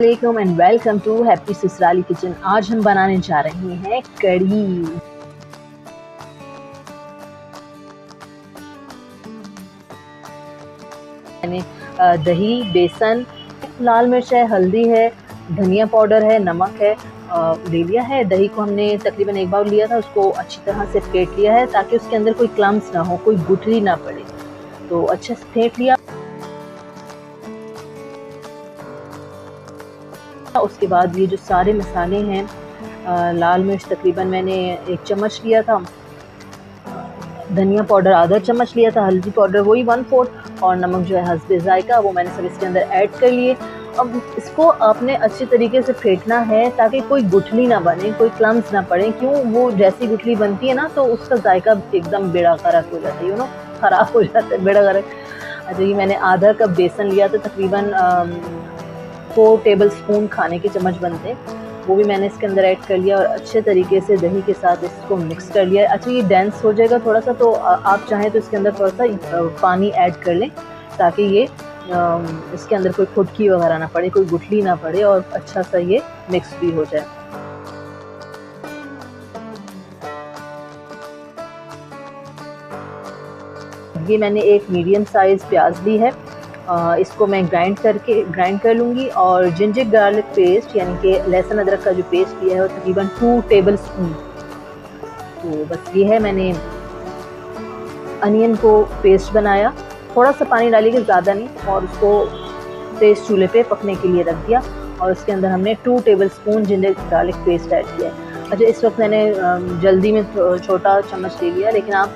वालेकुम and welcome to happy ससुराली kitchen. आज हम बनाने जा रहे हैं कढ़ी। मैंने दही, बेसन, लाल मिर्च है, हल्दी है, धनिया पाउडर है, नमक है ले लिया है। दही को हमने तकरीबन 1 बाउल लिया था, उसको अच्छी तरह से फेंट लिया है ताकि उसके अंदर कोई क्लम्स ना हो, कोई गुठली ना पड़े। तो अच्छे से फेंट लिया। उसके बाद ये जो सारे मसाले हैं, लाल मिर्च तकरीबन मैंने 1 चम्मच लिया था, धनिया पाउडर आधा चम्मच लिया था, हल्दी पाउडर वही 1/4 और नमक जो है हस्बे जायका वो मैंने सब इसके अंदर ऐड कर लिए। अब इसको आपने अच्छी तरीके से फेंटना है ताकि कोई गुठली ना बने, कोई क्लम्स ना पड़े। क्यों, वो जैसी गुठली बनती है ना तो उसका जायका एकदम बेड़ा गर्क हो जाता है, ख़राब हो जाता है, बेड़ा गर्क। अच्छा, ये मैंने आधा कप बेसन लिया था, तकरीबन 4 टेबल स्पून खाने के चम्मच बनते हैं, वो भी मैंने इसके अंदर ऐड कर लिया और अच्छे तरीके से दही के साथ इसको मिक्स कर लिया। अच्छा, ये डेंस हो जाएगा थोड़ा सा, तो आप चाहें तो इसके अंदर थोड़ा सा पानी ऐड कर लें ताकि ये इसके अंदर कोई फुटकी वगैरह ना पड़े, कोई गुठली ना पड़े और अच्छा सा ये मिक्स भी हो जाए। ये मैंने एक मीडियम साइज़ प्याज ली है, इसको मैं ग्राइंड कर लूँगी। और जिंजर गार्लिक पेस्ट यानी कि लहसुन अदरक का जो पेस्ट लिया है वो तकरीबन 2 टेबल स्पून। तो बस ये है, मैंने अनियन को पेस्ट बनाया, थोड़ा सा पानी डालिए, ज़्यादा नहीं, और उसको तेज़ चूल्हे पे पकने के लिए रख दिया। और उसके अंदर हमने 2 table spoon ginger garlic paste add किया है। अच्छा, इस वक्त मैंने जल्दी में छोटा चम्मच ले लिया, लेकिन आप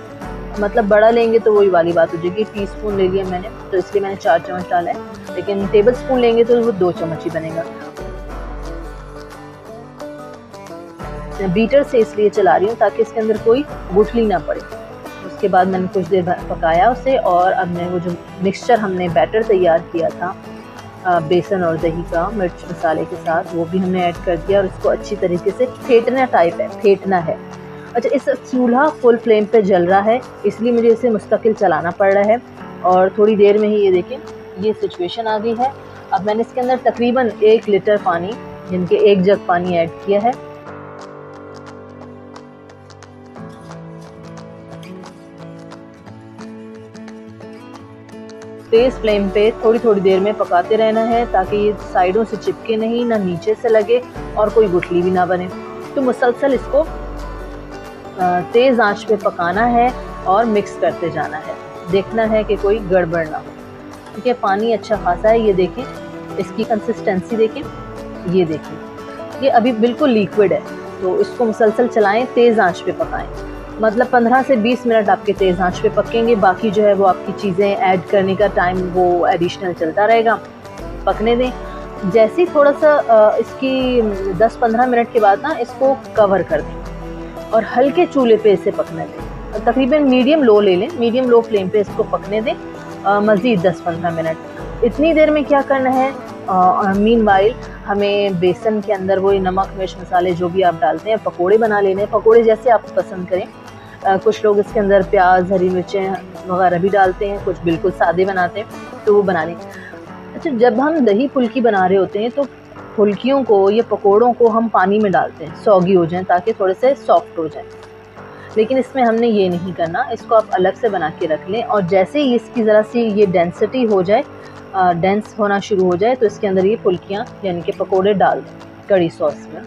मतलब बड़ा लेंगे तो वही वाली बात हो जाएगी। टीस्पून ले लिया मैंने, तो इसलिए मैंने 4 चम्मच डाला है, लेकिन टेबल स्पून लेंगे तो वो 2 चम्मच ही बनेगा। बीटर से इसलिए चला रही हूँ ताकि इसके अंदर कोई गुठली ना पड़े। उसके बाद मैंने कुछ देर पकाया उसे, और अब मैं वो जो मिक्सचर हमने बैटर तैयार किया था बेसन और दही का मिर्च मसाले के साथ, वो भी हमने ऐड कर दिया और इसको अच्छी तरीके से फेंटना है। अच्छा, इस चूल्हा फुल फ्लेम पे जल रहा है, इसलिए मुझे इसे मुस्तकिल चलाना पड़ रहा है। और थोड़ी देर में ही ये देखें, ये सिचुएशन आ गई है। अब मैंने इसके अंदर तकरीबन 1 लीटर पानी, जिनके 1 जग पानी ऐड किया है। तेज़ फ्लेम पे थोड़ी देर में पकाते रहना है ताकि ये साइडों से चिपके नहीं, ना नीचे से लगे और कोई गुठली भी ना बने। तो मुसलसल इसको तेज़ आंच पे पकाना है और मिक्स करते जाना है, देखना है कि कोई गड़बड़ ना हो। ठीक है, पानी अच्छा खासा है, ये देखें, इसकी कंसिस्टेंसी देखें, ये देखें, ये अभी बिल्कुल लिक्विड है। तो इसको मुसलसल चलाएं, तेज़ आंच पे पकाएं, मतलब 15 से 20 मिनट आपके तेज़ आंच पे पकेंगे। बाकी जो है वो आपकी चीज़ें ऐड करने का टाइम वो एडिशनल चलता रहेगा, पकने दें। जैसे ही थोड़ा सा इसकी 10-15 मिनट के बाद ना इसको कवर कर दें और हल्के चूल्हे पे इसे पकने दें। तकरीबन मीडियम लो ले लें, मीडियम लो फ्लेम पे इसको पकने दें मज़ीद 10-15 मिनट। इतनी देर में क्या करना है, मीनवाइल हमें बेसन के अंदर वही नमक मिर्च मसाले जो भी आप डालते हैं, पकोड़े बना लेने हैं। पकोड़े जैसे आप पसंद करें, कुछ लोग इसके अंदर प्याज, हरी मिर्चें वगैरह भी डालते हैं, कुछ बिल्कुल सादे बनाते हैं, तो वो बना लें। अच्छा, जब हम दही फुल्की बना रहे होते हैं तो फुल्कियों को, ये पकोड़ों को हम पानी में डालते हैं सौगी हो जाएं ताकि थोड़े से सॉफ्ट हो जाएं, लेकिन इसमें हमने ये नहीं करना। इसको आप अलग से बना के रख लें और जैसे ही इसकी ज़रा सी ये डेंसिटी हो जाए, डेंस होना शुरू हो जाए, तो इसके अंदर ये फुल्कियाँ यानी कि पकोड़े डाल दें कड़ी सॉस में,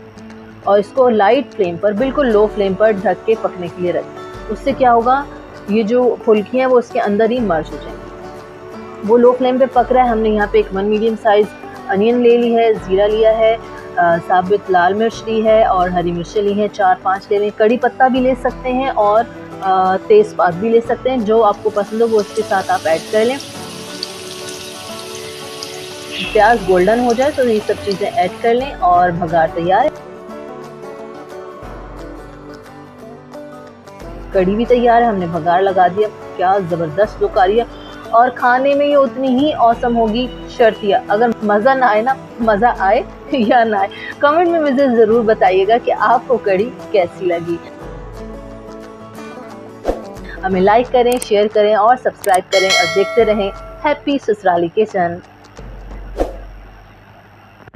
और इसको लाइट फ्लेम पर, बिल्कुल लो फ्लेम पर ढक के पकने के लिए रख दें। उससे क्या होगा, ये जो फुल्कियाँ वो इसके अंदर ही मर्ज हो जाएंगी। वो लो फ्लेम पर पक रहा है। हमने यहाँ पे एक 1 मीडियम साइज़ अनियन ले ली है, ज़ीरा लिया है, साबुत लाल मिर्च ली है और हरी मिर्चें ली हैं 4-5 ले लें। कड़ी पत्ता भी ले सकते हैं और तेज़पात भी ले सकते हैं, जो आपको पसंद हो वो उसके साथ आप ऐड कर लें। प्याज गोल्डन हो जाए तो ये सब चीज़ें ऐड कर लें और भगार तैयार है। कड़ी भी तैयार है, हमने भगार लगा दिया। क्या ज़बरदस्त लुक आ रही है और खाने में ये उतनी ही औसम होगी। शर्त यह, अगर मज़ा ना आए ना, मज़ा आए या ना आए, कमेंट में मुझे ज़रूर बताइएगा कि आपको कड़ी कैसी लगी। हमें लाइक करें, शेयर करें और सब्सक्राइब करें और देखते रहें हैप्पी ससुराली किचन।